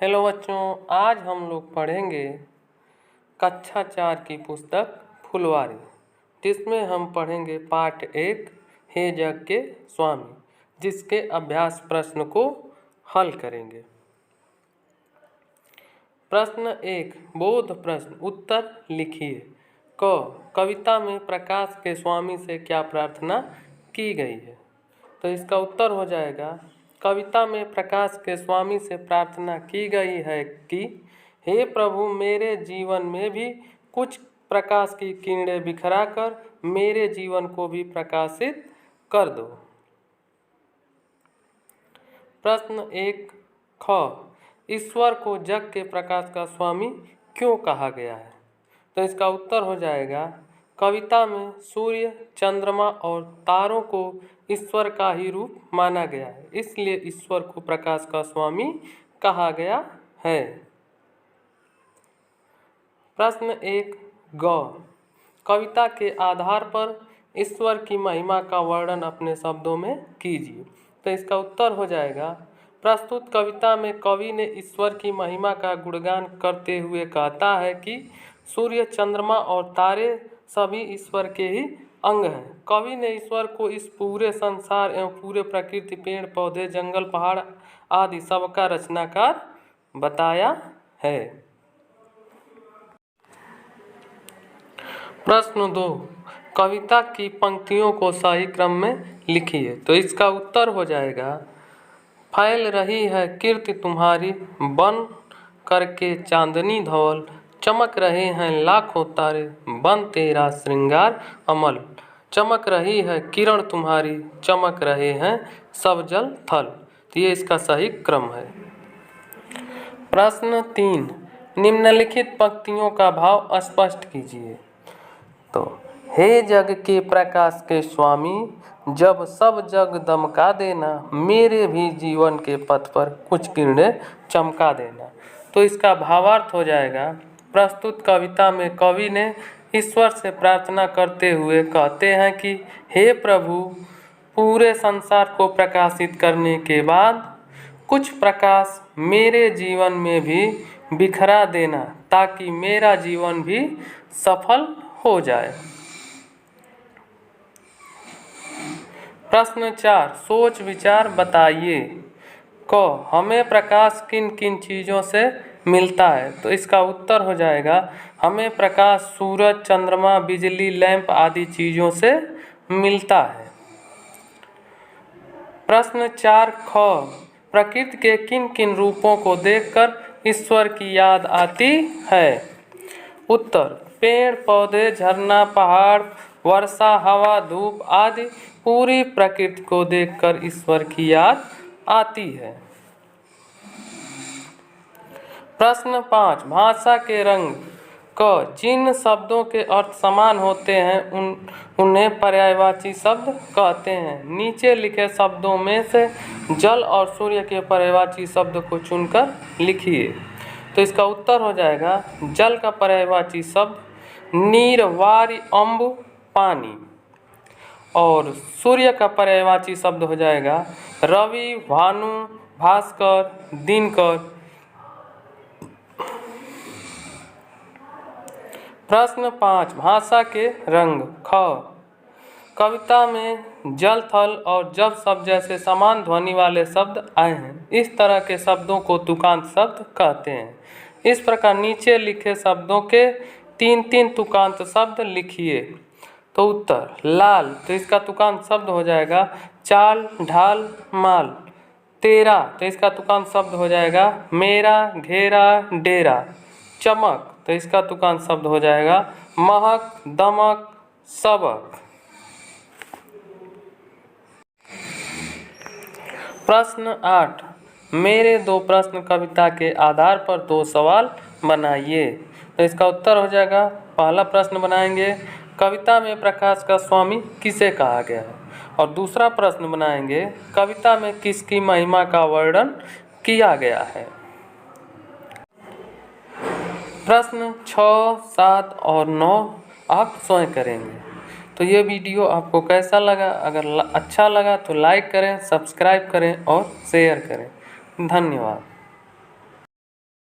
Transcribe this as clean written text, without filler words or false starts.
Hello बच्चों, आज हम लोग पढ़ेंगे कक्षा 4 की पुस्तक फुलवारी, जिसमें हम पढ़ेंगे पाठ 1 हे जग के स्वामी, जिसके अभ्यास प्रश्न को हल करेंगे। प्रश्न 1, बोध प्रश्न, उत्तर लिखिए। कविता में प्रकाश के स्वामी से क्या प्रार्थना की गई है? तो इसका उत्तर हो जाएगा, कविता में प्रकाश के स्वामी से प्रार्थना की गई है कि हे प्रभु, मेरे जीवन में भी कुछ प्रकाश की किरणें बिखराकर मेरे जीवन को भी प्रकाशित कर दो। प्रश्न 1 ख, ईश्वर को जग के प्रकाश का स्वामी क्यों कहा गया है? तो इसका उत्तर हो जाएगा, कविता में सूर्य, चंद्रमा और तारों को ईश्वर का ही रूप माना गया है, इसलिए ईश्वर को प्रकाश का स्वामी कहा गया है। प्रश्न 1 ग, कविता के आधार पर ईश्वर की महिमा का वर्णन अपने शब्दों में कीजिए। तो इसका उत्तर हो जाएगा, प्रस्तुत कविता में कवि ने ईश्वर की महिमा का गुणगान करते हुए कहता है कि सूर्य, चंद्रमा और तारे सभी ईश्वर के ही अंग हैं। कवि ने ईश्वर को इस पूरे संसार एवं पूरे प्रकृति, पेड़ पौधे, जंगल, पहाड़ आदि सबका रचनाकार बताया है। प्रश्न 2, कविता की पंक्तियों को सही क्रम में लिखिए। तो इसका उत्तर हो जाएगा, फैल रही है कीर्ति तुम्हारी, बन करके चांदनी धवल, चमक रहे हैं लाखों तारे, बन तेरा श्रृंगार अमल, चमक रही है किरण तुम्हारी, चमक रहे हैं सब जल थल। तो ये इसका सही क्रम है। प्रश्न 3, निम्नलिखित पंक्तियों का भाव स्पष्ट कीजिए। तो हे जग के प्रकाश के स्वामी, जब सब जग दमका देना, मेरे भी जीवन के पथ पर कुछ किरणें चमका देना। तो इसका भावार्थ हो जाएगा, प्रस्तुत कविता में कवि ने ईश्वर से प्रार्थना करते हुए कहते हैं कि हे प्रभु, पूरे संसार को प्रकाशित करने के बाद कुछ प्रकाश मेरे जीवन में भी बिखरा देना, ताकि मेरा जीवन भी सफल हो जाए। प्रश्न 4, सोच विचार बताइए। हमें प्रकाश किन किन चीज़ों से मिलता है? तो इसका उत्तर हो जाएगा, हमें प्रकाश सूरज, चंद्रमा, बिजली, लैंप आदि चीज़ों से मिलता है। प्रश्न 4 ख, प्रकृति के किन किन रूपों को देखकर ईश्वर की याद आती है? उत्तर, पेड़ पौधे, झरना, पहाड़, वर्षा, हवा, धूप आदि पूरी प्रकृति को देखकर ईश्वर की याद आती है। प्रश्न 5, भाषा के रंग। जिन शब्दों के अर्थ समान होते हैं उन्हें पर्यायवाची शब्द कहते हैं। नीचे लिखे शब्दों में से जल और सूर्य के पर्यायवाची शब्द को चुनकर लिखिए। तो इसका उत्तर हो जाएगा, जल का पर्यायवाची शब्द नीर, वारी, अम्बु, पानी। और सूर्य का पर्यायवाची शब्द हो जाएगा रवि, भानु, भास्कर, दिनकर। प्रश्न 5, भाषा के रंग। कविता में जल, थल और जब शब्द जैसे समान ध्वनि वाले शब्द आए हैं। इस तरह के शब्दों को तुकांत शब्द कहते हैं। इस प्रकार नीचे लिखे शब्दों के 3-3 तुकांत शब्द लिखिए। तो उत्तर, लाल, तो इसका तुकांत शब्द हो जाएगा चाल, ढाल, माल। तेरा, तो इसका तुकांत शब्द हो जाएगा मेरा, घेरा, डेरा। चमक, तो इसका तुकांत शब्द हो जाएगा महक, दमक, सबक। प्रश्न 8, मेरे 2 प्रश्न कविता के आधार पर 2 सवाल बनाइए। तो इसका उत्तर हो जाएगा, पहला प्रश्न बनाएंगे, कविता में प्रकाश का स्वामी किसे कहा गया है? और दूसरा प्रश्न बनाएंगे, कविता में किसकी महिमा का वर्णन किया गया है? प्रश्न 6, 7 और 9 आप स्वयं करेंगे। तो ये वीडियो आपको कैसा लगा? अगर अच्छा लगा तो लाइक करें, सब्सक्राइब करें और शेयर करें। धन्यवाद।